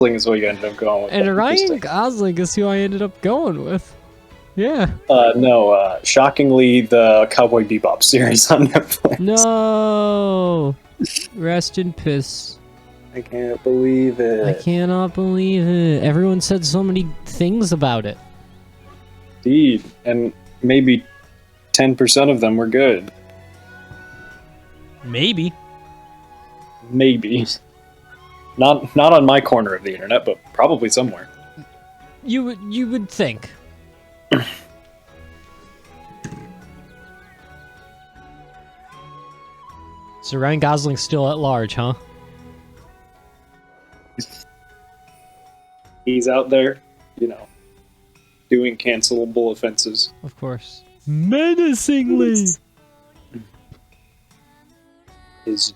is what you ended up going with. And Ryan Gosling is who I ended up going with. Yeah. No, shockingly, the Cowboy Bebop series on Netflix. No. Rest in piss. I can't believe it. I cannot believe it. Everyone said so many things about it. Indeed, and maybe 10% of them were good. Maybe. Maybe. Not on my corner of the internet, but probably somewhere. You would think. So Ryan Gosling's still at large, huh? He's out there, you know, doing cancelable offenses. Of course. Menacingly. Has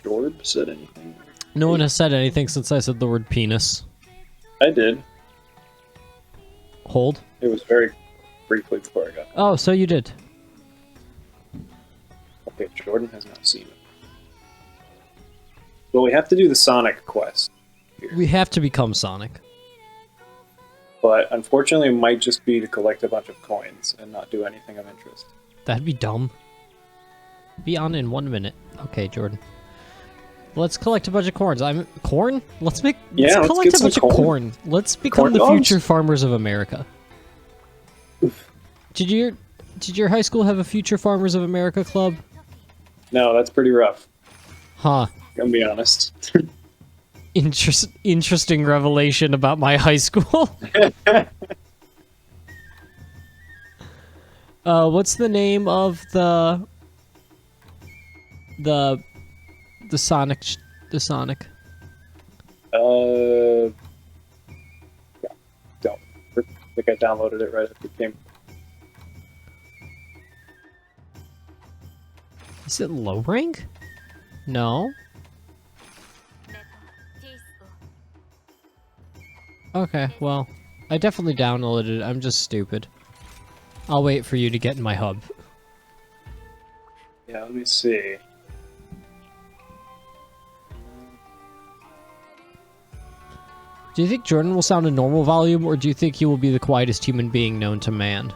Jorb said anything? No one has said anything since I said the word penis. I did. Hold. It was very briefly before I got. Oh, so you did. Okay, Jordan has not seen it. Well, we have to do the Sonic quest here. We have to become Sonic. But unfortunately, it might just be to collect a bunch of coins and not do anything of interest. That'd be dumb. Be on in 1 minute. Okay, Jordan. Let's collect a bunch of corns. Corn? Let's collect a bunch of corn. Let's become the future farmers of America. Did your high school have a Future Farmers of America club? No, that's pretty rough. Huh. I'm gonna be honest. Interesting revelation about my high school. What's the name of the Sonic? The Sonic. Yeah, don't. I think I downloaded it right after it came. Is it low rank? No. Okay, well, I definitely downloaded it. I'm just stupid. I'll wait for you to get in my hub. Yeah, let me see. Do you think Jordan will sound a normal volume, or do you think he will be the quietest human being known to man?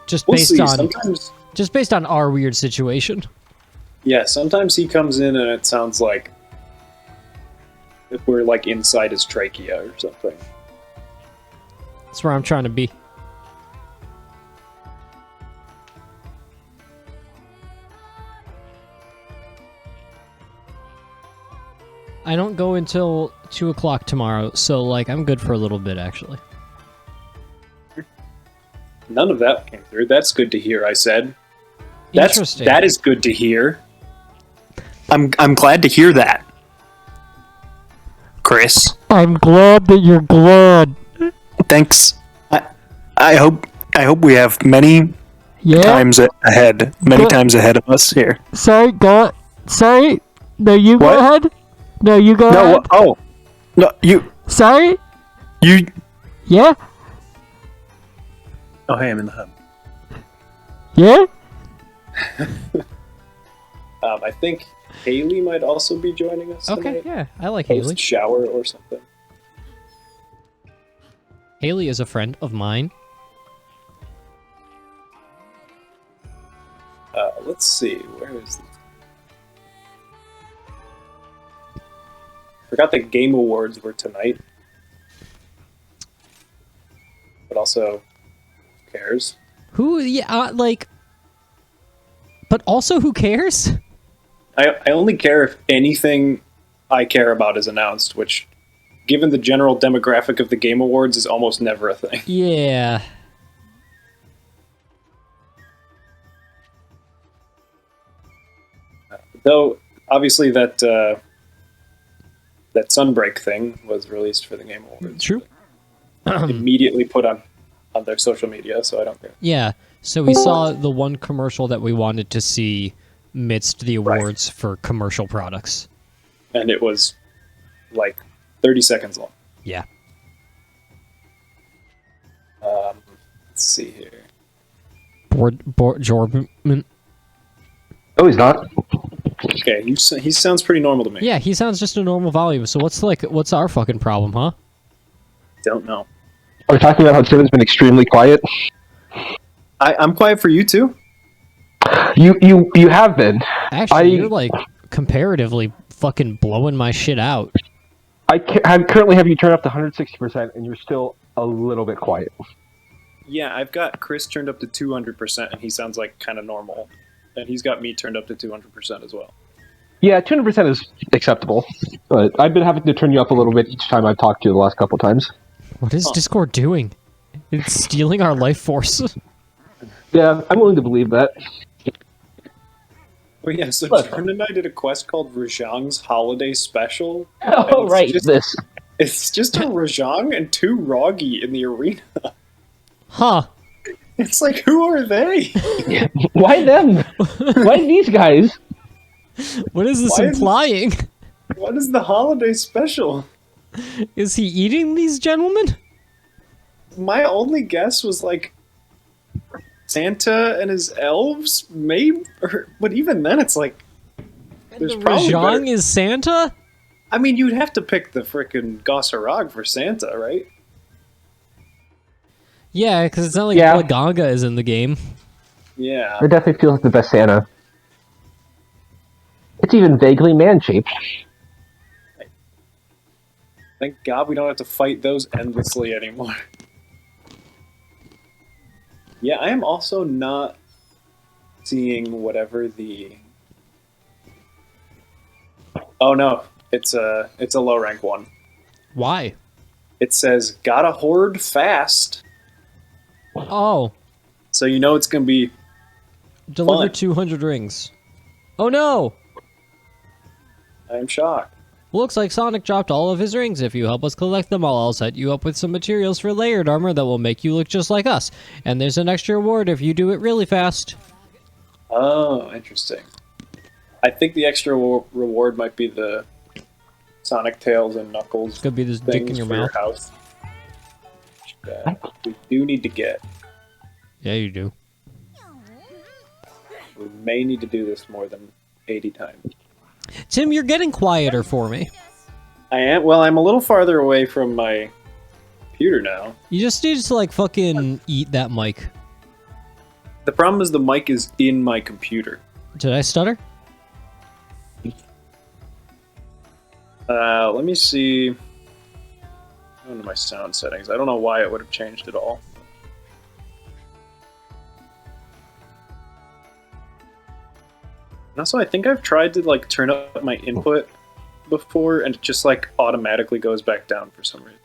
Just based on our weird situation. Yeah, sometimes he comes in and it sounds like if we're like inside his trachea or something. That's where I'm trying to be. I don't go until 2 o'clock tomorrow, so like I'm good for a little bit actually. None of that came through. That's good to hear, I said. Interesting. That is good to hear. I'm glad to hear that. Chris. I'm glad that you're glad. Thanks. I hope we have many times ahead. Many times ahead of us here. Sorry. No, you go ahead. No, you go ahead. Oh. No, you. Sorry? You. Yeah? Oh, hey, I'm in the hub. Yeah? I think Haley might also be joining us Okay, tonight. yeah. I like Haley. Shower or something. Haley is a friend of mine. Let's see. Where is this? Forgot the Game Awards were tonight. But also, who cares? But also, who cares? I only care if anything I care about is announced, which, given the general demographic of the Game Awards, is almost never a thing. Yeah. Though, obviously, that Sunbreak thing was released for the Game Awards. True. Immediately put on their social media, so I don't care. Yeah, so we saw the one commercial that we wanted to see midst the awards for commercial products. And it was, like, 30 seconds long. Yeah. Let's see here. Jordan. No, he's not. Okay, he sounds pretty normal to me. Yeah, he sounds just a normal volume. So what's our fucking problem, huh? Don't know. Are we talking about how Tim has been extremely quiet? I'm quiet for you too. You have been. Actually, you're like comparatively fucking blowing my shit out. I currently have you turned up to 160%, and you're still a little bit quiet. Yeah, I've got Chris turned up to 200%, and he sounds like kind of normal. And he's got me turned up to 200% as well. Yeah, 200% is acceptable, but I've been having to turn you up a little bit each time I've talked to you the last couple times. What is Discord doing? It's stealing our life force. Yeah, I'm willing to believe that. Well, yeah, so Jordan and I did a quest called Rajang's Holiday Special. Oh, right, this. It's just a Rajang and 2 Roggy in the arena. Huh. It's like, who are they? Why them? Why these guys? What is this implying? What is the holiday special? Is he eating these gentlemen? My only guess was like Santa and his elves, maybe. But even then, it's like there's the probably Rajang better. is Santa? I mean, you'd have to pick the frickin' Gossarag for Santa, right? Yeah, because it's not like Laganga is in the game. Yeah. It definitely feels like the best Santa. It's even vaguely man-shaped. Thank God we don't have to fight those endlessly anymore. Yeah, I am also not seeing whatever the... Oh no, it's a low rank one. Why? It says, gotta hoard fast. Oh. So you know it's gonna be Deliver fun. 200 rings. Oh no! I'm shocked. Looks like Sonic dropped all of his rings. If you help us collect them all, I'll set you up with some materials for layered armor that will make you look just like us. And there's an extra reward if you do it really fast. Oh, interesting. I think the extra reward might be the Sonic Tails and Knuckles. Could be this dick in your mouth. Your house. We do need to get. Yeah, you do. We may need to do this more than 80 times. Tim, you're getting quieter for me. I am. Well, I'm a little farther away from my computer now. You just need to, like, fucking eat that mic. The problem is the mic is in my computer. Did I stutter? Let me see. Go into my sound settings. I don't know why it would have changed at all. And also, I think I've tried to like turn up my input before, and it just like automatically goes back down for some reason.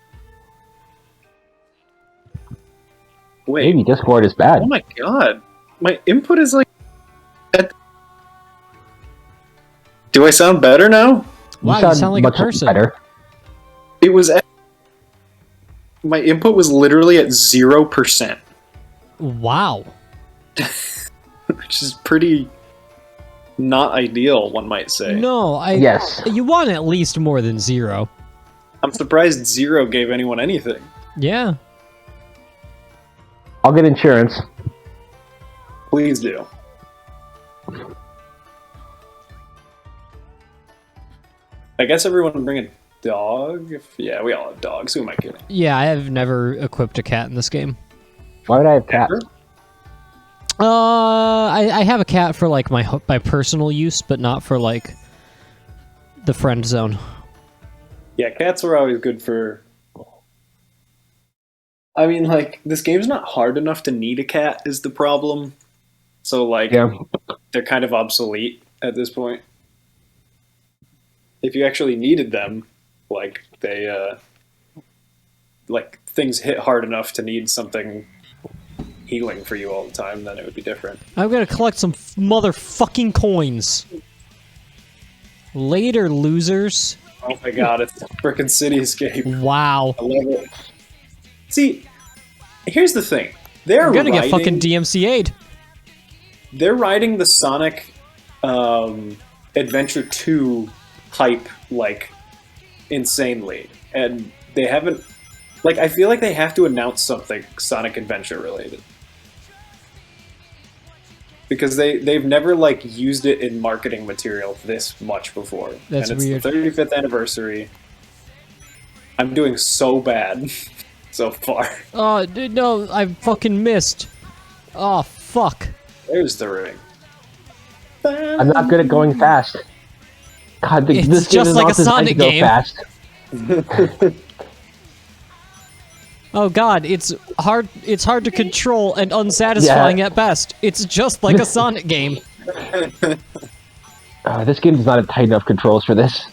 Wait. Maybe Discord is bad. Oh my god. My input is like... Do I sound better now? Wow, you sound like a person. Better. It was at... My input was literally at 0%. Wow. Which is pretty... not ideal, one might say. No, Yes. You want at least more than 0. I'm surprised 0 gave anyone anything. Yeah. I'll get insurance. Please do. I guess everyone can bring a dog. Yeah, we all have dogs. Who am I kidding? Yeah, I have never equipped a cat in this game. Why would I have cats? I have a cat for like my personal use, but not for like the friend zone. Yeah, cats are always good for... I mean, like, this game's not hard enough to need a cat is the problem. So, like, they're kind of obsolete at this point. If you actually needed them, like, they, like, things hit hard enough to need something healing for you all the time, then it would be different. I'm gonna collect some motherfucking coins. Later, losers. Oh my god, it's a frickin' Cityscape. Wow. I love it. See, here's the thing. They're gonna get fucking DMCA'd. They're riding the Sonic Adventure 2 hype, like, insanely. And they haven't... Like, I feel like they have to announce something Sonic Adventure related. because they've never like used it in marketing material this much before. That's and it's weird. the 35th anniversary. I'm doing so bad so far. Oh, dude, no, I fucking missed. Oh, fuck. There's the ring. I'm not good at going fast. God, It's this game just is like not a designed to Sonic go game. fast. Oh god, it's hard to control and unsatisfying at best. It's just like a Sonic game. This game does not have tight enough controls for this.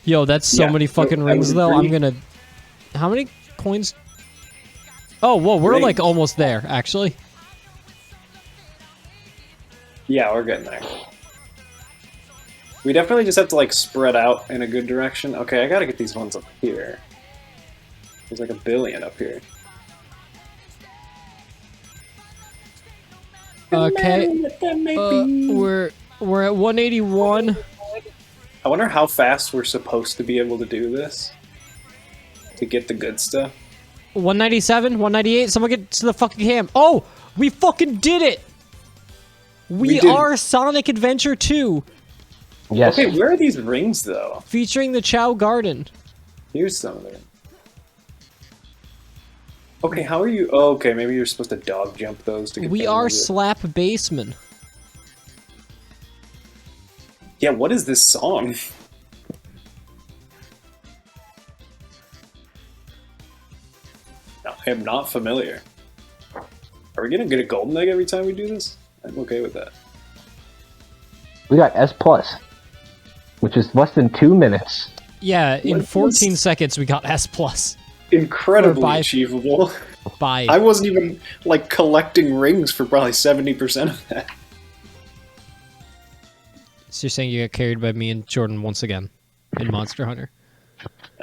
Yo, that's so many fucking I rings would though. I'm agree. gonna... How many coins? Oh, whoa, we're like Rings. almost there, actually. Yeah, we're getting there. We definitely just have to like spread out in a good direction. Okay, I gotta get these ones up here. There's like a billion up here. Okay, we're at 181. I wonder how fast we're supposed to be able to do this to get the good stuff. 197, 198. Someone get to the fucking cam. Oh, we fucking did it! We did. are Sonic Adventure 2, Yes. Okay, where are these rings though? featuring the Chow Garden. Here's some of them. Okay, how are you? Oh, okay, maybe you're supposed to dog jump those to get. We them are into it. Slap Baseman. Yeah, what is this song? No, I am not familiar. Are we gonna get a golden egg every time we do this? I'm okay with that. We got S+, which is less than 2 minutes. Yeah, in What 14 is- seconds we got S+. Incredibly Or by- achievable. By... I wasn't even like collecting rings for probably 70% of that. So you're saying you got carried by me and Jordan once again in Monster Hunter.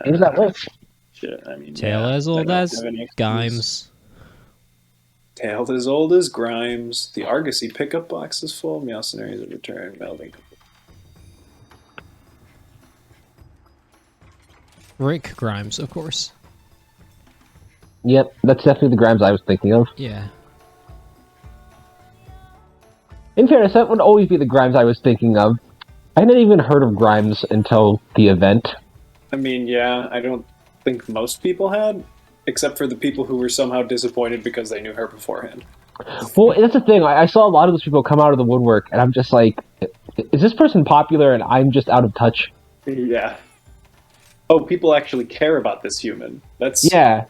How does that work? Shit, I mean, Tale yeah, as I old don't as have any excuse. Gimes. Tale as old as Grimes. The Argosy pickup box is full. Meow scenarios have returned. Melding. Rick Grimes, of course. Yep, that's definitely the Grimes I was thinking of. Yeah. In fairness, that would always be the Grimes I was thinking of. I hadn't even heard of Grimes until the event. I mean, yeah, I don't think most people had, except for the people who were somehow disappointed because they knew her beforehand. Well, that's the thing. I saw a lot of those people come out of the woodwork, and I'm just like, is this person popular and I'm just out of touch? Yeah. Oh, people actually care about this human. That's Yeah.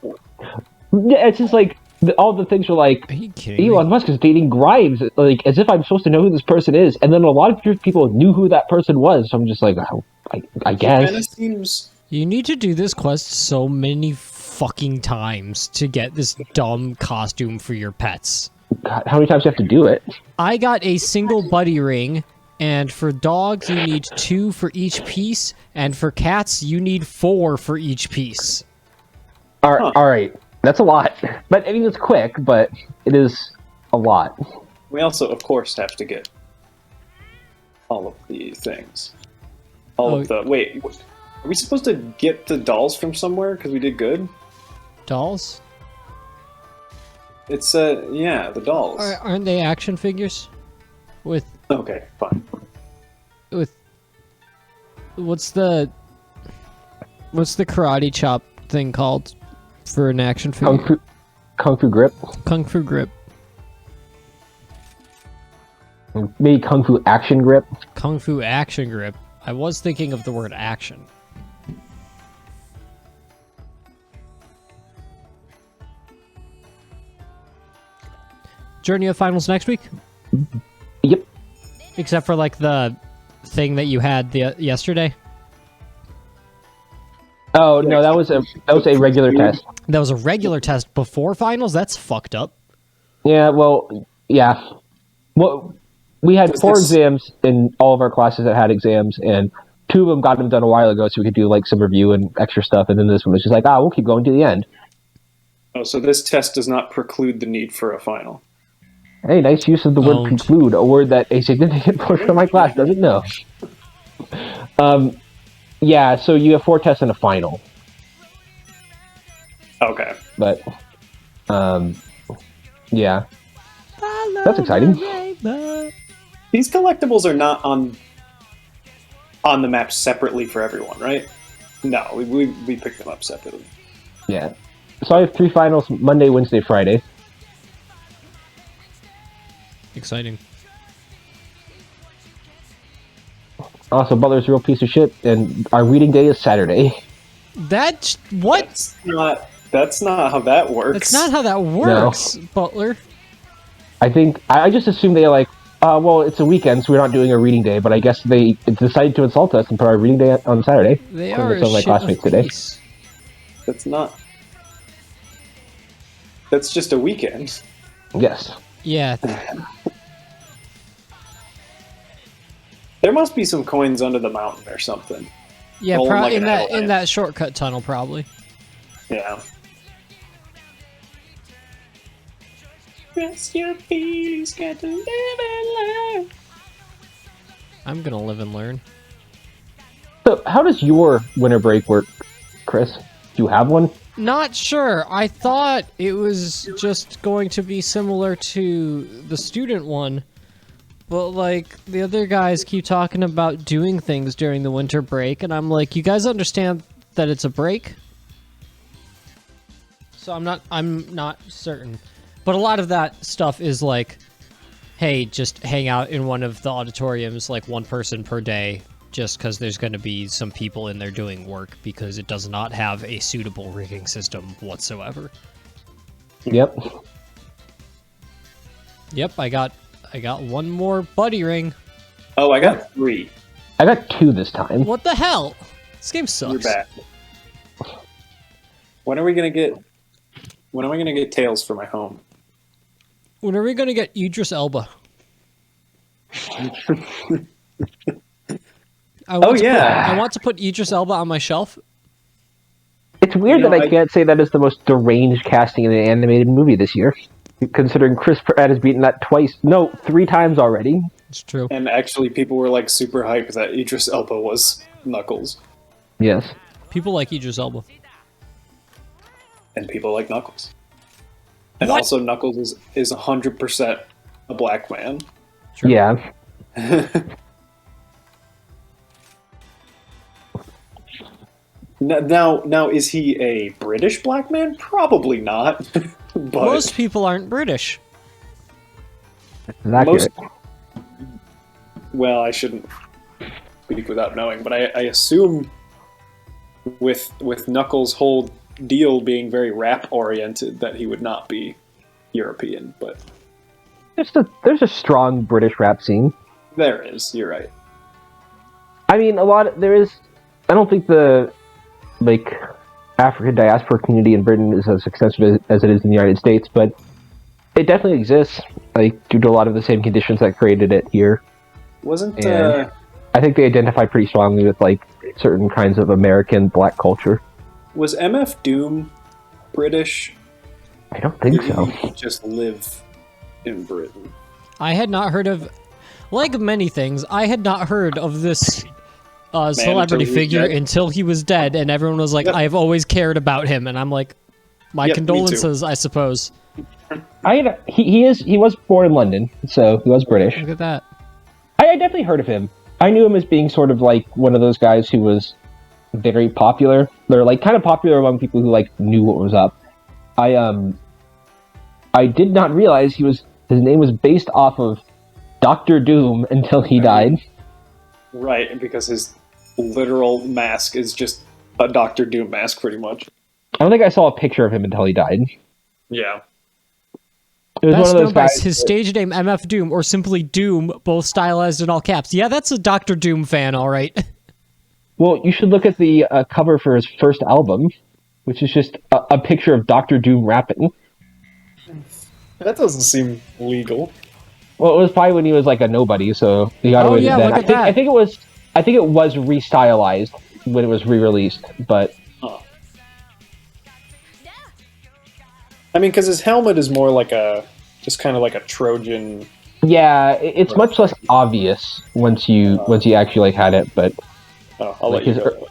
Yeah, it's just like, all the things were like, Are you kidding Elon me? Musk is dating Grimes, like, as if I'm supposed to know who this person is. And then a lot of people knew who that person was, so I'm just like, oh, I kind of guess. seems. You need to do this quest so many fucking times to get this dumb costume for your pets. God, how many times do you have to do it? I got a single buddy ring, and for dogs you need 2 for each piece, and for cats you need 4 for each piece. Huh. Alright, that's a lot. But, I mean, it's quick, but it is a lot. We also, of course, have to get all of the things. All Oh. of the. Wait, are we supposed to get the dolls from somewhere because we did good? Dolls? It's yeah, the dolls. Aren't they action figures? With Okay, fine. what's the karate chop thing called for an action figure? Kung Fu Grip. Kung Fu grip. Maybe Kung Fu Action Grip. Kung Fu action grip. I was thinking of the word action. Jordan, you have finals next week? Yep. Except for like the thing that you had yesterday. Oh, no, that was a regular test. That was a regular test before finals? That's fucked up. Yeah, well, yeah. Well, we had Was 4 this- exams in all of our classes that had exams, and 2 of them got them done a while ago, so we could do like some review and extra stuff. And then this one was just like, we'll keep going to the end. Oh, so this test does not preclude the need for a final. Hey, nice use of the word Don't. conclude, a word that a significant portion of my class doesn't know. Yeah, so you have 4 tests and a final, Okay. but yeah. La That's exciting. These collectibles are not on the map separately for everyone, right? No, we picked them up separately. Yeah. So I have 3 finals: Monday, Wednesday, Friday. Exciting. Also, Butler's a real piece of shit, and our reading day is Saturday. That's what? That's not how that works. That's not how that works, no. Butler. I think I just assumed they like, well, it's a weekend, so we're not doing a reading day. But I guess they decided to insult us and put our reading day on Saturday. They are some of my classmates today. That's not. That's just a weekend. Yes. Yeah. There must be some coins under the mountain or something. Yeah, like in that shortcut tunnel, probably. Yeah. Rest your feelings, got to live and learn. I'm gonna live and learn. So, how does your winter break work, Chris? Do you have one? Not sure. I thought it was just going to be similar to the student one. But, like, the other guys keep talking about doing things during the winter break, and I'm like, you guys understand that it's a break? So I'm not certain. But a lot of that stuff is like, hey, just hang out in one of the auditoriums, like one person per day, just because there's going to be some people in there doing work, because it does not have a suitable rigging system whatsoever. Yep. Yep, I got one more buddy ring. Oh, I got 3. I got 2 this time. What the hell? This game sucks. You're bad. When are we gonna get Tails for my home? When are we gonna get Idris Elba? I want to put Idris Elba on my shelf. It's weird that I can't say that is the most deranged casting in an animated movie this year, considering Chris Pratt has beaten that 3 times already. It's true. And actually, people were like super hyped that Idris Elba was Knuckles. Yes. People like Idris Elba. And people like Knuckles. And what? Also, Knuckles is 100% a black man. True. Yeah. Now, is he a British black man? Probably not. But most people aren't British. Well, I shouldn't speak without knowing, but I assume with Knuckles' whole deal being very rap-oriented that he would not be European, but... There's a strong British rap scene. There is, you're right. I mean, there is... I don't think the, African diaspora community in Britain is as extensive as it is in the United States, but it definitely exists, due to a lot of the same conditions that created it here. I think they identify pretty strongly with, certain kinds of American black culture. Was MF Doom British? I don't think so. He just live in Britain. I had not heard of... Like many things, I had not heard of this celebrity figure until he was dead, and everyone was like, I've always cared about him, and I'm like, my condolences, I suppose. He was born in London, so he was British. Look at that. I definitely heard of him. I knew him as being sort of one of those guys who was very popular. They're kind of popular among people who knew what was up. I did not realize his name was based off of Dr. Doom until he died. Right, because his literal mask is just a Dr. Doom mask, pretty much. I don't think I saw a picture of him until he died. Yeah. It was best one of those guys. His stage name MF Doom, or simply Doom, both stylized in all caps. Yeah, that's a Dr. Doom fan, all right. Well, you should look at the cover for his first album, which is just a picture of Dr. Doom rapping. That doesn't seem legal. Well, it was probably when he was a nobody, so he got away with that. I think it was restylized when it was re-released, but. I mean, because his helmet is more just kind of like a Trojan. Yeah, it's much less obvious once you actually had it, but. I'll let you go.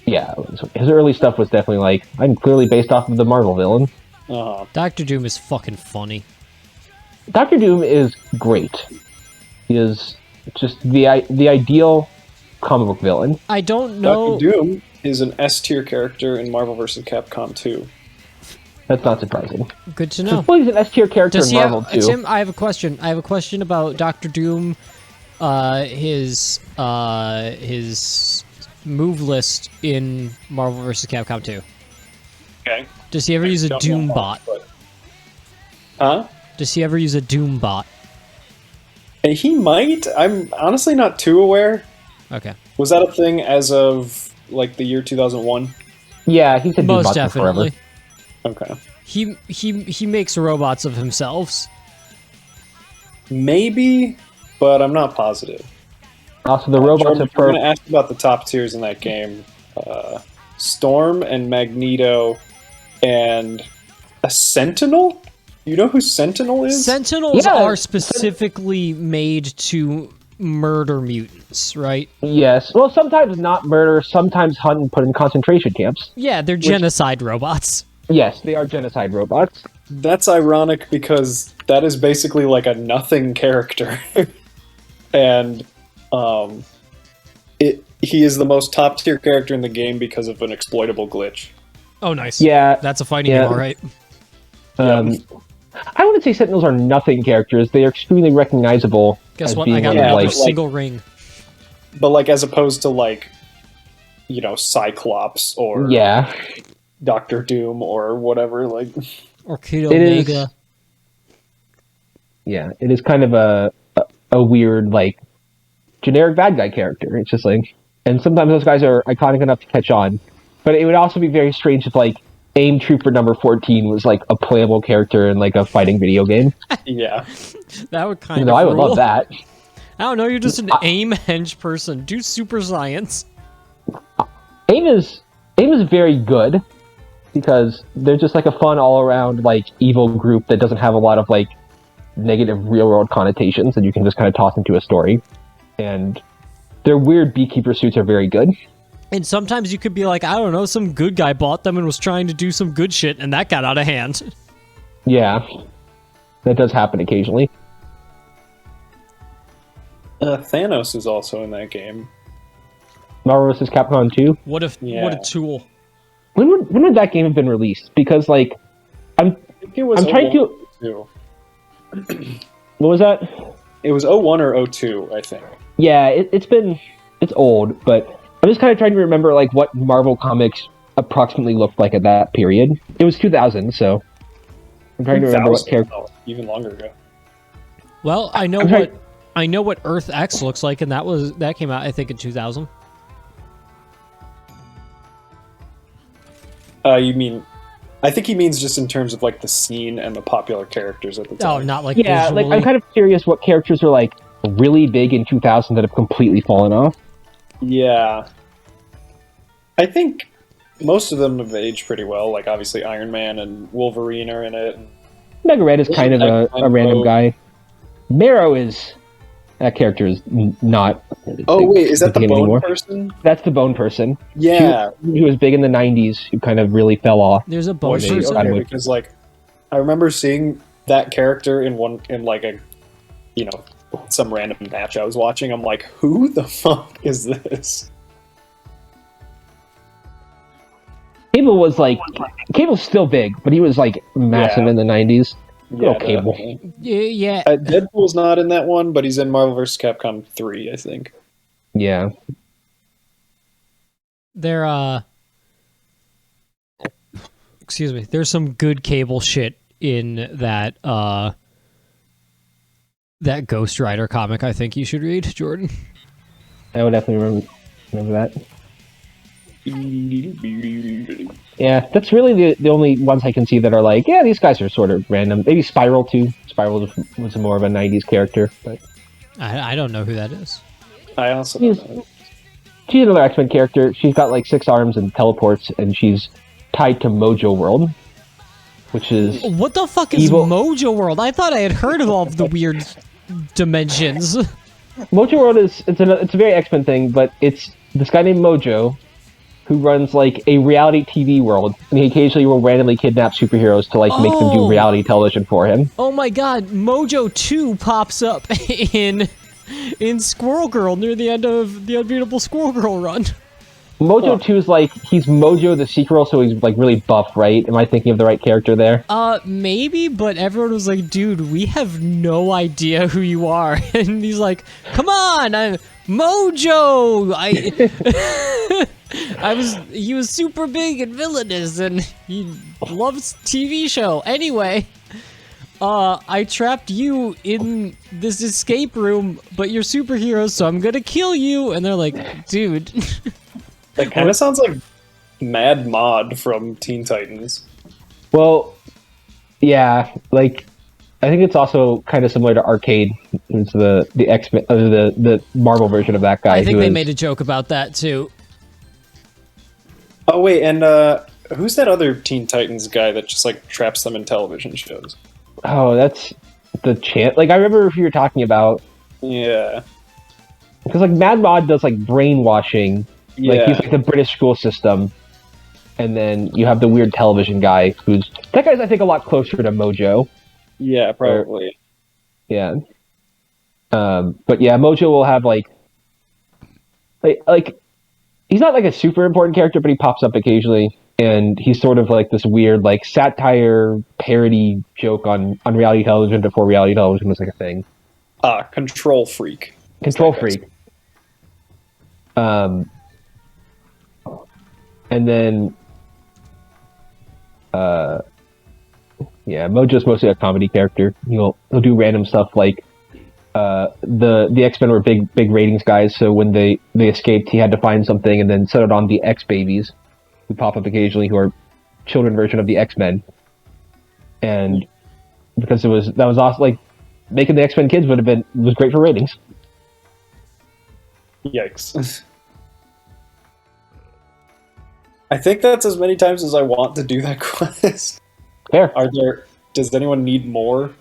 Yeah, his early stuff was definitely I'm clearly based off of the Marvel villain. Dr. Doom is fucking funny. Dr. Doom is great. He is just the ideal comic book villain. I don't know. Dr. Doom is an S tier character in Marvel vs. Capcom 2. That's not surprising. Good to know. Well, he's an S tier character in Marvel too. Tim, I have a question. I have a question about Dr. Doom. His move list in Marvel vs. Capcom 2. Okay. Does he ever use a Doom bot? Huh? Does he ever use a Doom bot? He might. I'm honestly not too aware. Okay. Was that a thing as of like the year 2001? Yeah, he's a Doom Most bot definitely. forever. Okay. He makes robots of himself. Maybe, but I'm not positive. Also, the robots Jordan, are if we're going to ask about the top tiers in that game. Storm and Magneto and a Sentinel? You know who Sentinel is? Sentinels are specifically made to murder mutants, right? Yes. Well, sometimes not murder, sometimes hunt and put in concentration camps. Yeah, they're genocide robots. Yes, they are genocide robots. That's ironic because that is basically like a nothing character. And he is the most top tier character in the game because of an exploitable glitch. Oh, nice. Yeah. That's a fighting game, all right. I wouldn't say Sentinels are nothing characters. They are extremely recognizable. Guess what? I got another single ring. But like as opposed to like, you know, Cyclops or Dr. Doom or whatever, like or Kid Omega. It is kind of a weird like generic bad guy character. It's just like, and sometimes those guys are iconic enough to catch on. But it would also be very strange if like AIM Trooper number 14 was like a playable character in like a fighting video game. Yeah. That would kind of I would love that. I don't know, you're just an AIM henge person. Do super science. AIM is very good because they're just like a fun all around like evil group that doesn't have a lot of like negative real world connotations that you can just kind of toss into a story. And their weird beekeeper suits are very good. And sometimes you could be like, I don't know, some good guy bought them and was trying to do some good shit, and that got out of hand. Yeah. That does happen occasionally. Thanos is also in that game. Marvel vs. Capcom 2? What a tool. When would that game have been released? Because, like, I'm trying to... What was that? It was 01 or 02, I think. Yeah, it's old, but I'm just kind of trying to remember like what Marvel Comics approximately looked like at that period. It was 2000, so I'm trying to remember what character. Oh, even longer ago. Well, I know what Earth X looks like, and that came out I think in 2000. You mean? I think he means just in terms of like the scene and the popular characters at the time. Oh, not like visually. Like I'm kind of curious what characters are like really big in 2000 that have completely fallen off. Yeah. I think most of them have aged pretty well. Like, obviously, Iron Man and Wolverine are in it. Mega Red is kind of a random guy. Marrow is... That character is not... Oh, wait, is that the bone person? That's the bone person. Yeah. He was big in the 90s, who kind of really fell off. There's a bone person? Okay, because, like, I remember seeing that character in some random match I was watching. I'm like, who the fuck is this? Cable's still big, but he was like massive in the 90s. Yeah, Cable. Yeah. Deadpool's not in that one, but he's in Marvel vs. Capcom 3, I think. Yeah. Excuse me. There's some good Cable shit in that that Ghost Rider comic I think you should read, Jordan. I would definitely remember that. Yeah, that's really the only ones I can see that are like, yeah, these guys are sort of random. Maybe Spiral, too. Spiral was more of a 90s character. But I don't know who that is. I also don't know. She's another X-Men character. She's got like 6 arms and teleports, and she's tied to Mojo World, which is... What the fuck is Mojo World? I thought I had heard of all of the weird dimensions. Mojo World it's a very X-Men thing, but it's this guy named Mojo, who runs like a reality TV world, and he occasionally will randomly kidnap superheroes to like make them do reality television for him. Oh my God, Mojo 2 pops up in Squirrel Girl near the end of the Unbeatable Squirrel Girl run. Mojo 2 is like, he's Mojo the Sequel, so he's like really buff, right? Am I thinking of the right character there? Maybe, but everyone was like, dude, we have no idea who you are. And he's like, come on, I'm Mojo! He was super big and villainous, and he loves TV show. Anyway, I trapped you in this escape room, but you're superheroes, so I'm gonna kill you. And they're like, dude. That kind of sounds like Mad Mod from Teen Titans. Well, yeah, like, I think it's also kind of similar to Arcade. It's the X-Men, the Marvel version of that guy. I think they made a joke about that too. Oh wait, and who's that other Teen Titans guy that just like traps them in television shows? Oh, that's the chant. Like, I remember who you're talking about. Yeah. Because like Mad Mod does like brainwashing. Yeah. Like, he's like the British school system. And then you have the weird television guy that guy's, I think, a lot closer to Mojo. Yeah, probably. Yeah. But yeah, Mojo will have like he's not like a super important character, but he pops up occasionally, and he's sort of like this weird like satire parody joke on reality television before reality television was like a thing. Control Freak. Control Freak. And then, yeah, Mojo's mostly a comedy character. He'll do random stuff like the X-Men were big ratings guys, so when they escaped, he had to find something and then set it on the X-Babies, who pop up occasionally, who are children version of the X-Men. And because that was awesome, like making the X-Men kids was great for ratings. Yikes. I think that's as many times as I want to do that quest. Fair. Does anyone need more?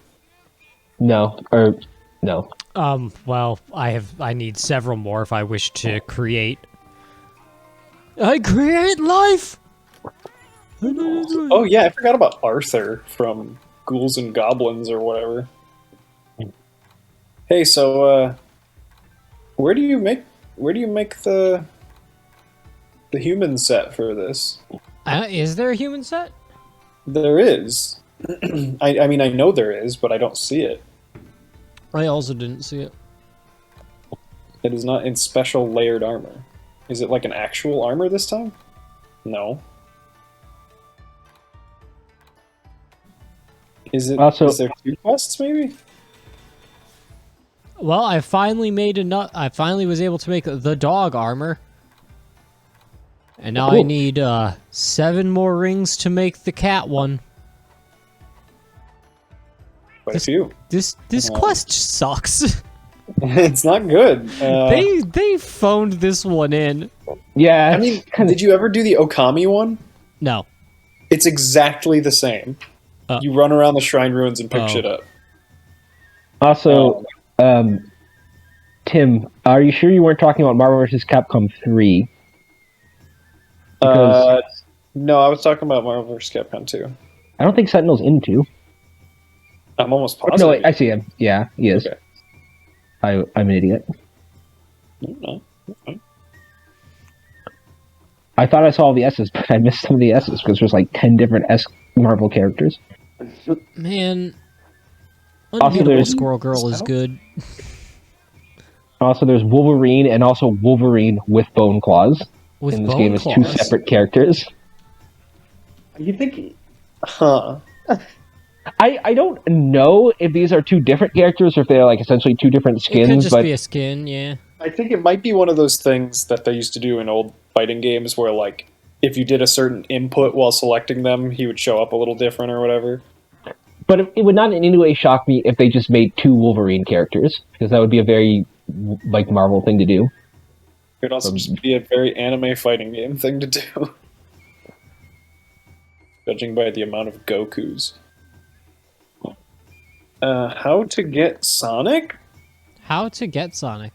No. Well, I need several more if I wish to create. I create life! Oh yeah, I forgot about Arthur from Ghouls and Goblins or whatever. Hey, so where do you make the human set for this? Is there a human set? There is. I mean, I know there is, but I don't see it. I also didn't see it. It is not in special layered armor. Is it like an actual armor this time? No. Is there 2 quests maybe? Well, I finally was able to make the dog armor. And now I need 7 more rings to make the cat one. Quite a few. This quest sucks. It's not good. They phoned this one in. Yeah. I mean, did you ever do the Okami one? No. It's exactly the same. You run around the shrine ruins and pick shit up. Also, Tim, are you sure you weren't talking about Marvel vs. Capcom 3? No, I was talking about Marvel vs. Capcom 2. I don't think Sentinel's in 2. I'm almost positive. No, wait, I see him. Yeah, he is. Okay. I'm an idiot. No. Okay. I thought I saw all the S's, but I missed some of the S's because there's like 10 different S Marvel characters. Man, Also, there's Squirrel Girl is good. Also, there's Wolverine and also Wolverine with bone claws. With in this bone game, it's 2 separate characters. You think? Huh. I don't know if these are 2 different characters or if they're like essentially 2 different skins. It could just be a skin, yeah. I think it might be one of those things that they used to do in old fighting games where, like, if you did a certain input while selecting them, he would show up a little different or whatever. But it would not in any way shock me if they just made 2 Wolverine characters, because that would be a very, like, Marvel thing to do. It would also just be a very anime fighting game thing to do. Judging by the amount of Gokus. How to get Sonic? How to get Sonic?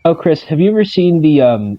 Oh, Chris, have you ever seen the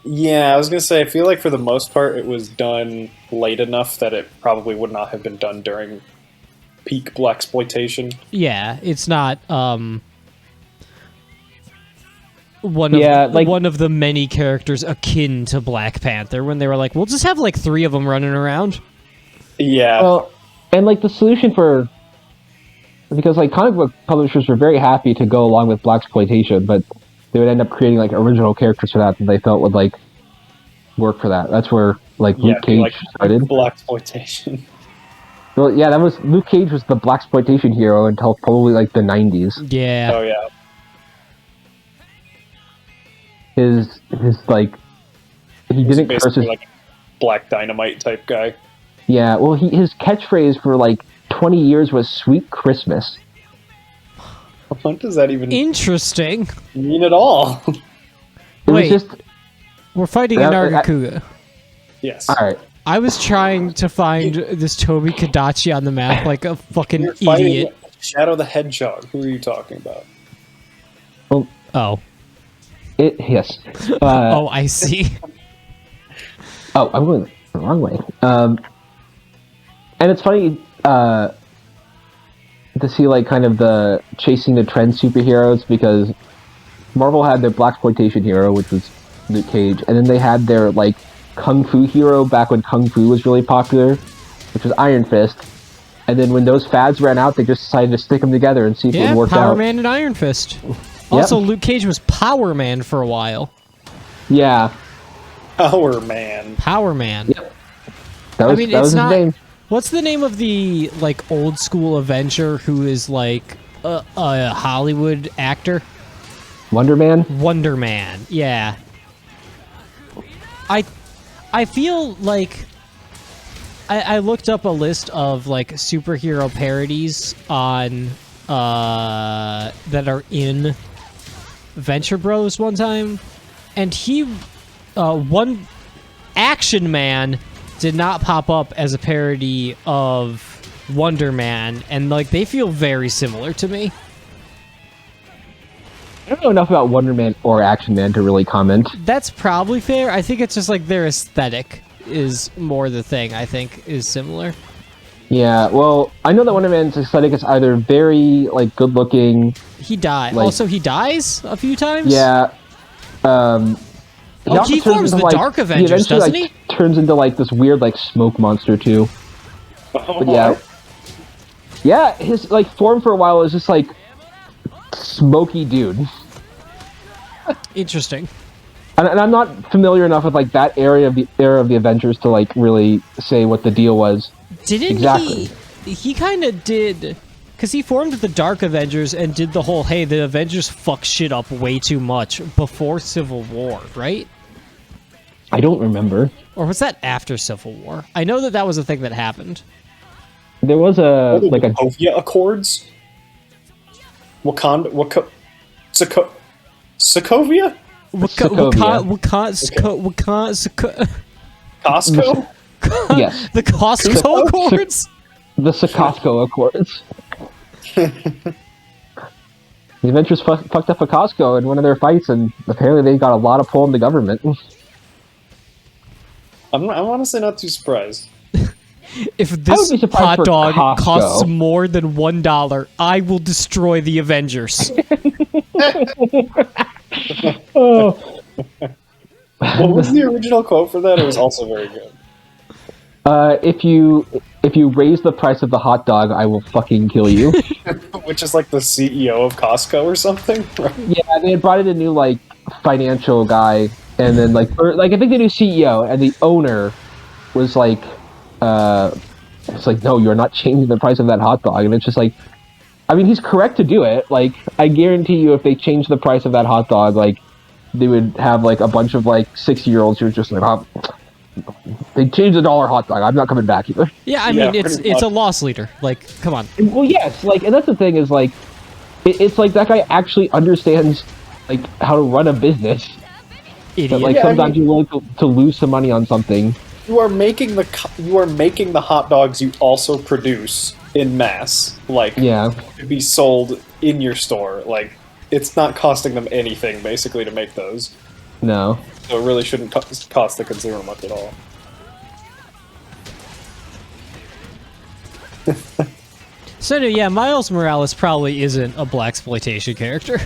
Yeah, I was gonna say, I feel like for the most part it was done late enough that it probably would not have been done during peak blaxploitation. Yeah, it's not Yeah, like one of the many characters akin to Black Panther when they were like, we'll just have like 3 of them running around. Yeah. well, and like the solution for because like comic book publishers were very happy to go along with blaxploitation, but they would end up creating like original characters for that they felt would like work for that. That's where like Yeah, Luke Cage like started. blaxploitation. Well, yeah, that was Luke Cage was the blaxploitation hero until probably like the 90s. Yeah. Oh yeah. His like he He's didn't curse basically his like a Black Dynamite type guy. yeah. Well, his catchphrase for like 20 years was "Sweet Christmas." What does that even Interesting. mean at all? It Wait. was just We're fighting in Nargacuga. Yes. all right. I was trying to find this Toby Kadachi on the map like a fucking You're fighting idiot. Shadow the Hedgehog. Who are you talking about? Oh. Yes. Oh, I see. Oh, I'm going the wrong way. And it's funny to see like kind of the chasing the trend superheroes because Marvel had their blaxploitation hero, which was Luke Cage, and then they had their like kung fu hero back when kung fu was really popular, which was Iron Fist. And then when those fads ran out, they just decided to stick them together and see if it Yeah, would work Power out. Man and Iron Fist. Also, Luke Cage was Power Man for a while. Yeah, Power Man. Power Man. Yep. that was, I mean, that it's was his not. name. What's the name of the like old school Avenger who is like a Hollywood actor? Wonder Man. Wonder Man. Yeah. I feel like I looked up a list of like superhero parodies on that are in Venture Bros one time, and one Action Man did not pop up as a parody of Wonder Man, and like they feel very similar to me. I don't know enough about Wonder Man or Action Man to really comment. That's probably fair. I think it's just like their aesthetic is more the thing I think is similar. Yeah, well, I know that Wonder Man's aesthetic is either very like good looking. He died. Like- Also, he dies a few times. Yeah. Oh, he also turns forms into, the Dark Avengers, eventually, doesn't like, turns into like this weird like smoke monster too. But yeah, yeah, his like form for a while is just like smoky dude. Interesting. And I'm not familiar enough with like that era of the Avengers to like really say what the deal was. Didn't Exactly. he kind of did, because he formed the Dark Avengers and did the whole, hey, the Avengers fuck shit up way too much before Civil War, right? I don't remember. Or was that after Civil War? I know that was a thing that happened. There was a like a Sokovia Accords. Wakanda. Sokovia. Costco. yes, The Costco Accords? the Sokovia Accords. The Avengers fucked up a Costco in one of their fights, and apparently they got a lot of pull in the government. I'm honestly not too surprised. If would this be surprised hot for dog Costco. costs more than $1, I will destroy the Avengers. Oh, What was the original quote for that? It was also very good. if you raise the price of the hot dog, I will fucking kill you. Which is like the CEO of Costco or something. Yeah, they had brought in a new like financial guy, and then like I think the new CEO and the owner was like, it's like, no, you're not changing the price of that hot dog, and it's just like, I mean, he's correct to do it. Like, I guarantee you, if they changed the price of that hot dog, like, they would have like a bunch of like 60-year-olds who are just like, oh, they changed the $1 hot dog. I'm not coming back here. Yeah, I Yeah, mean, pretty it's a much. loss leader. Like, come on. Well, yes, like, and that's the thing is like, it's like that guy actually understands like how to run a business. Idiot. But like Yeah, I sometimes mean- you're willing to lose some money on something. You are making the hot dogs you also produce in mass, like Yeah. to be sold in your store. Like it's not costing them anything basically to make those. No. so it really shouldn't cost the consumer much at all. So yeah, Miles Morales probably isn't a blaxploitation character.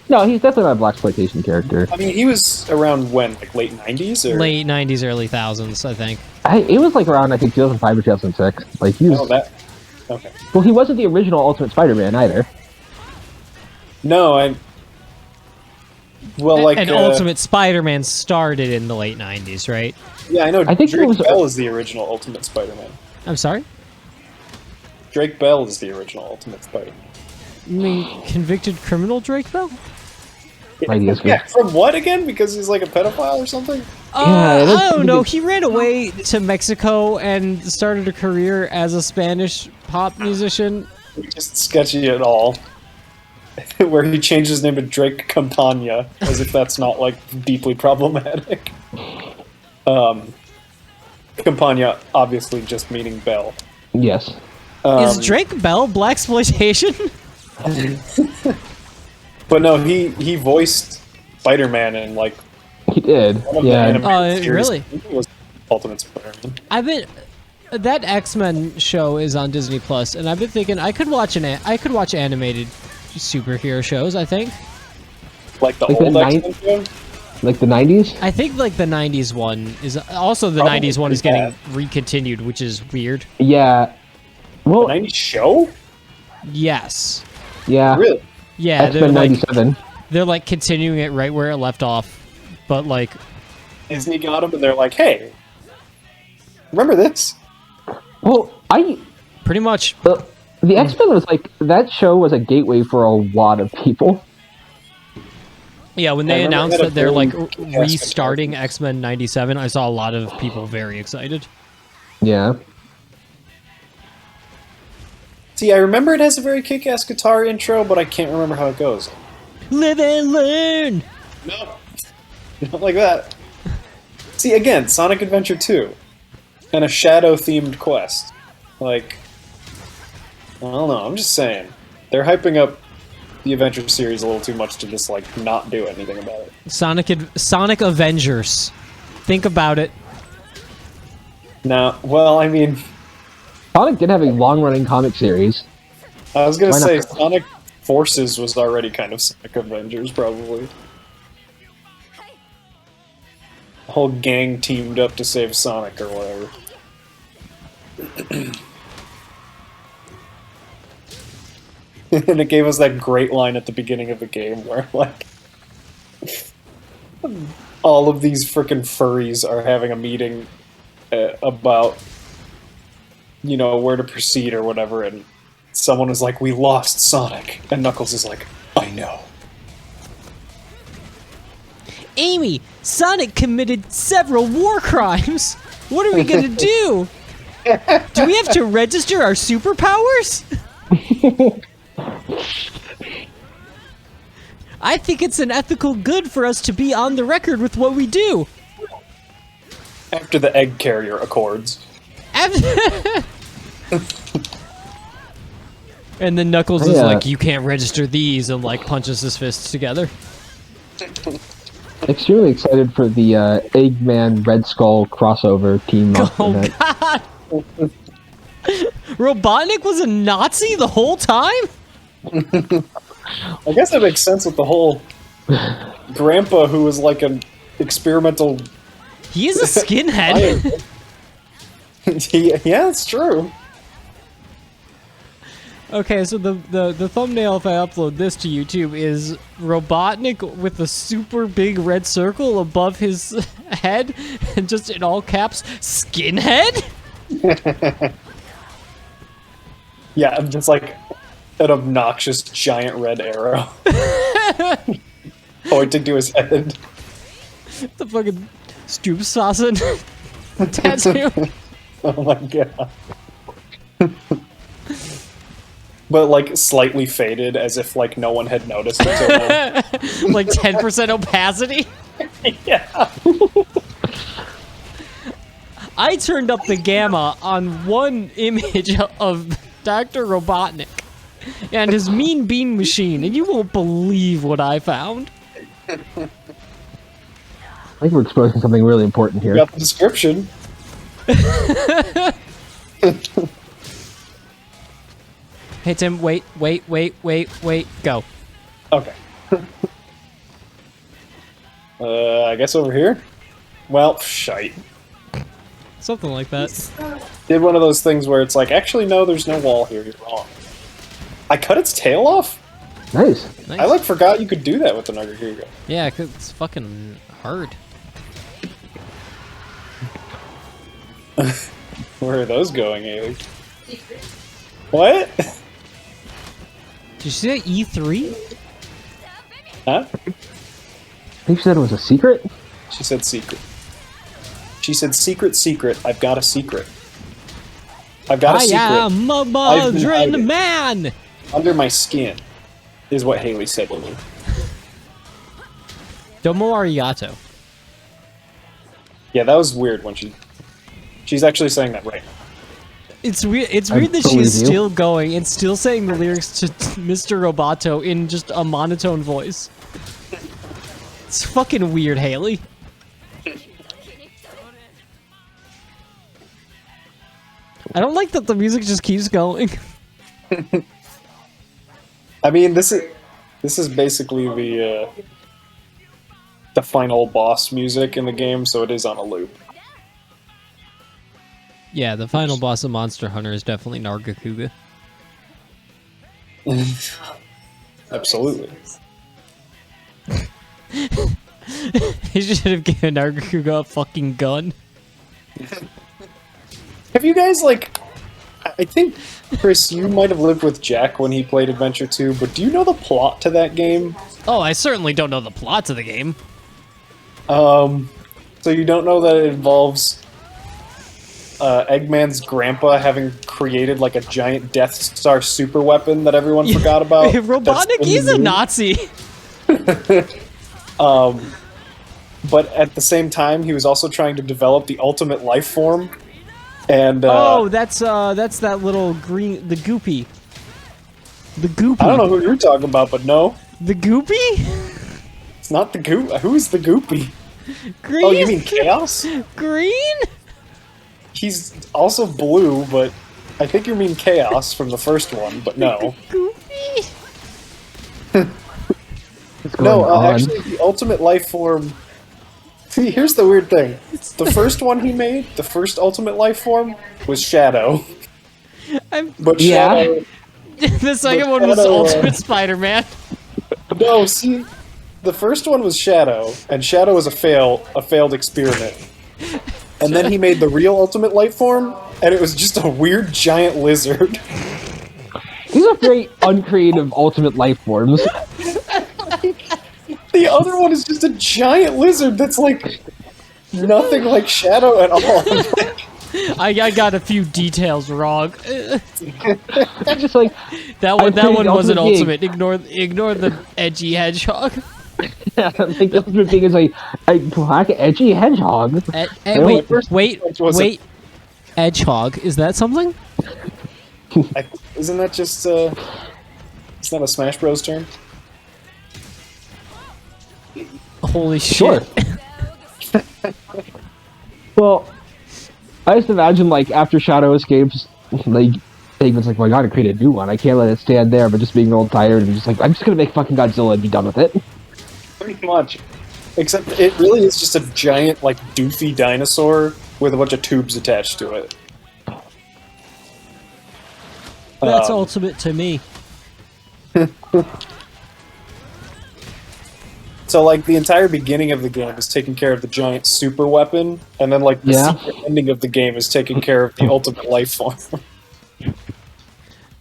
No, he's definitely not a blaxploitation character. I mean, he was around when, like late 90s? Or? Late 90s, early thousands, I think. It was like around, I think, 2005 or 2006. Like, he was... Oh, that... Okay. Well, he wasn't the original Ultimate Spider-Man either. No, Well, like... And Ultimate Spider-Man started in the late 90s, right? Yeah, I know. I think Drake Bell is the original Ultimate Spider-Man. I'm sorry? Drake Bell is the original Ultimate Spider-Man. You mean convicted criminal Drake Bell? Yeah, from what again? Because he's like a pedophile or something? Yeah, I don't know. He ran away to Mexico and started a career as a Spanish pop musician. Just sketchy at all. Where he changed his name to Drake Campagna, as if that's not, like, deeply problematic. Campagna, obviously just meaning Bell. Yes. Is Drake Bell blaxploitation? But no, he voiced Spider-Man in, like... He did, yeah. Really? It was Ultimate Spider-Man. I've been... That X-Men show is on Disney Plus, and I've been thinking I could watch animated superhero shows, I think. Like the like old the X-Men show? Like the 90s? I think like the 90s one is... Also, the 90s one is getting recontinued, which is weird. Yeah. Well, The 90s show? Yes. yeah. Really? Yeah, X-Men 97. They're like continuing it right where it left off, but like... Disney got them and they're like, hey, remember this? Well, Pretty much. The X-Men was like, that show was a gateway for a lot of people. Yeah, when I they remember announced it had that they're a like boom restarting X-Men 97, I saw a lot of people very excited. Yeah. See, I remember it has a very kick-ass guitar intro, but I can't remember how it goes. Live and learn! No. Not like that. See, again, Sonic Adventure 2. And a shadow-themed quest. Like... I don't know, I'm just saying. They're hyping up the Adventure series a little too much to just, like, not do anything about it. Sonic Avengers. Think about it. No, well, I mean... Sonic did have a long-running comic series. I was gonna Why say, not? Sonic Forces was already kind of Sonic Avengers, probably. The whole gang teamed up to save Sonic or whatever. And it gave us that great line at the beginning of the game where, like, all of these frickin' furries are having a meeting about, you know, where to proceed or whatever, and someone is like, we lost Sonic. And Knuckles is like, I know. Amy, Sonic committed several war crimes. What are we gonna do? Do we have to register our superpowers? I think it's an ethical good for us to be on the record with what we do. After the egg carrier accords. And then Knuckles is like, you can't register these, and like punches his fists together. Extremely excited for the Eggman Red Skull crossover team up. Oh god! Robotnik was a Nazi the whole time? I guess that makes sense with the whole grandpa who was like an experimental... He is a skinhead. Yeah, it's true. Okay, so the thumbnail, if I upload this to YouTube, is Robotnik with a super big red circle above his head, and just in all caps, skinhead? Yeah, just like an obnoxious giant red arrow pointing to his head. The fucking Stoop Saucin tattoo. Oh my god. But like slightly faded, as if like no one had noticed until now. Like 10% opacity. Yeah. I turned up the gamma on one image of Dr. Robotnik and his mean bean machine, and you won't believe what I found. I think we're exposing something really important You here. got the description. Hey Tim, wait, go. Okay. I guess over here? Well, shite. Something like that. Did one of those things where it's like, actually, no, there's no wall here. You're wrong. I cut its tail off? Nice. Nice. I, like, forgot you could do that with the Nugget. Yeah, 'cause it's fucking hard. Where are those going, Haley? What? Did you see that E3? Huh? I think she said it was a secret? She said secret. She said secret, I've got a secret. I've got a secret. I am a I've been modern hiding. man! Under my skin, is what Haley said to me. Domo arigato. Yeah, that was weird when she's actually saying that right now. It's weird. It's weird that believe she's you. still going and still saying the lyrics to Mr. Roboto in just a monotone voice. It's fucking weird, Haley. I don't like that the music just keeps going. I mean, this is basically the final boss music in the game, so it is on a loop. Yeah, the final boss of Monster Hunter is definitely Nargacuga. Absolutely. He should have given Nargacuga a fucking gun. Have you guys, like... I think, Chris, you might have lived with Jack when he played Adventure 2, but do you know the plot to that game? Oh, I certainly don't know the plot to the game. So you don't know that it involves Eggman's grandpa having created like a giant Death Star super weapon that everyone forgot about? Robotnik is a Nazi. But at the same time, he was also trying to develop the ultimate life form. And oh, that's that little green, the goopy. The goopy. I don't know who you're talking about, but no, The goopy? it's not the goop. Who's the goopy? Green? Oh, you mean Chaos? Green? He's also blue, but I think you mean Chaos from the first one, but no. Goopy? What's going No, on? actually, the ultimate life form... See, here's the weird thing. The first one he made, the first ultimate life form, was Shadow. But Yeah. Shadow... The second one was Shadow, Ultimate Spider-Man. No, see, the first one was Shadow, and Shadow was a failed experiment. And then he made the real ultimate life form, and it was just a weird giant lizard. These are very uncreative ultimate life forms. The other one is just a giant lizard that's like nothing like Shadow at all. I got a few details wrong. It's just like That one created the wasn't ultimate ultimate. Ignore the edgy hedgehog. I think the ultimate thing is a black edgy hedgehog. Wait. Edgehog, is that something? Isn't that just isn't that a Smash Bros term? Holy Sure. shit. Well, I just imagine like after Shadow escapes, like Eggman's like, well, I gotta create a new one. I can't let it stand there, but just being all tired and just like, I'm just gonna make fucking Godzilla and be done with it. Pretty much. Except it really is just a giant, like, doofy dinosaur with a bunch of tubes attached to it. That's ultimate to me. So, like, the entire beginning of the game is taking care of the giant super weapon, and then, like, the secret ending of the game is taking care of the ultimate life form.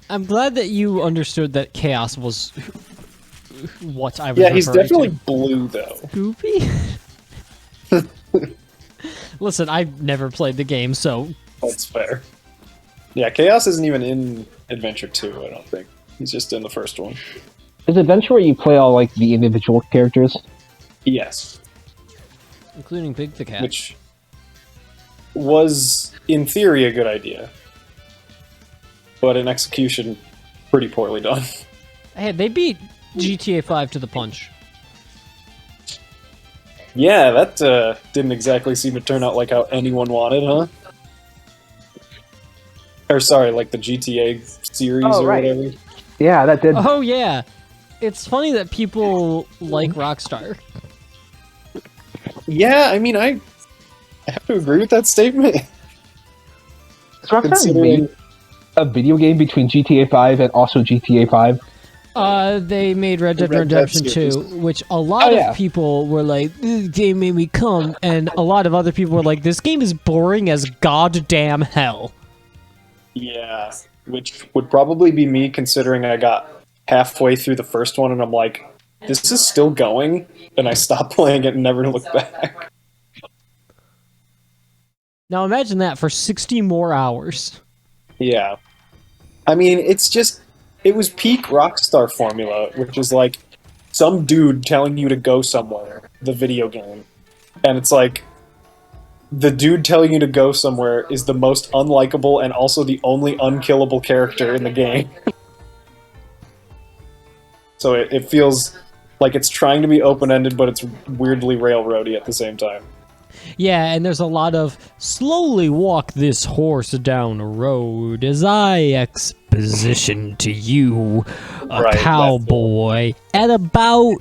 I'm glad that you understood that Chaos was what I was Yeah, he's referring definitely to. blue, though. Goopy? Listen, I've never played the game, so... That's fair. Yeah, Chaos isn't even in Adventure 2, I don't think. He's just in the first one. Is Adventure where you play all like the individual characters? Yes. Including Big the Cat. Which was, in theory, a good idea. But in execution, pretty poorly done. Hey, they beat GTA 5 to the punch. Yeah, that didn't exactly seem to turn out like how anyone wanted, huh? Or sorry, like the GTA series or whatever. Yeah, that did. Oh yeah, it's funny that people like Rockstar. Yeah, I mean, I have to agree with that statement. Is Rockstar made a video game between GTA 5 and also GTA 5? They made Red Dead Red Dead Redemption 2, series. which a lot of people were like, this game made me come, and a lot of other people were like, this game is boring as goddamn hell. Yeah, which would probably be me considering I got halfway through the first one and I'm like, this is still going, and I stopped playing it and never looked back. Now imagine that for 60 more hours. Yeah. I mean, it was peak Rockstar formula, which is like some dude telling you to go somewhere, the video game. And it's like, the dude telling you to go somewhere is the most unlikable and also the only unkillable character in the game. So it feels like it's trying to be open-ended, but it's weirdly railroady at the same time. Yeah, and there's a lot of slowly walk this horse down a road as I exposition to you, a cowboy, at about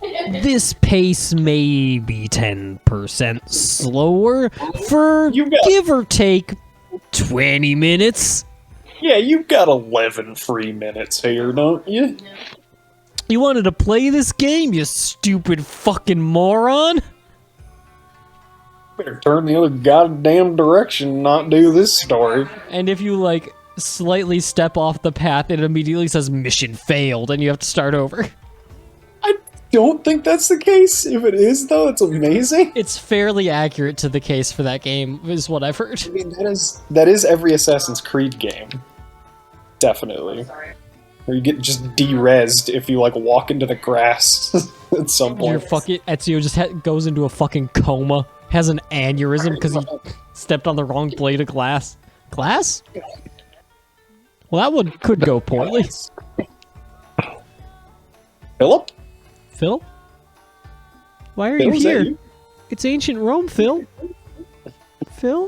this pace, maybe 10% slower for give or take 20 minutes. Yeah, you've got 11 free minutes here, don't you? You wanted to play this game, you stupid fucking moron? Better turn the other goddamn direction and not do this story. And if you, like, slightly step off the path, it immediately says mission failed, and you have to start over. I don't think that's the case. If it is, though, it's amazing. It's fairly accurate to the case for that game, is what I've heard. I mean, that is every Assassin's Creed game. Definitely. Where you get just de-rezzed if you, like, walk into the grass at some point. Ezio just goes into a fucking coma. Has an aneurysm because he stepped on the wrong blade of glass. Glass? Well, that one could go poorly. Philip? Phil? Why are you here? It's ancient Rome, Phil. Phil?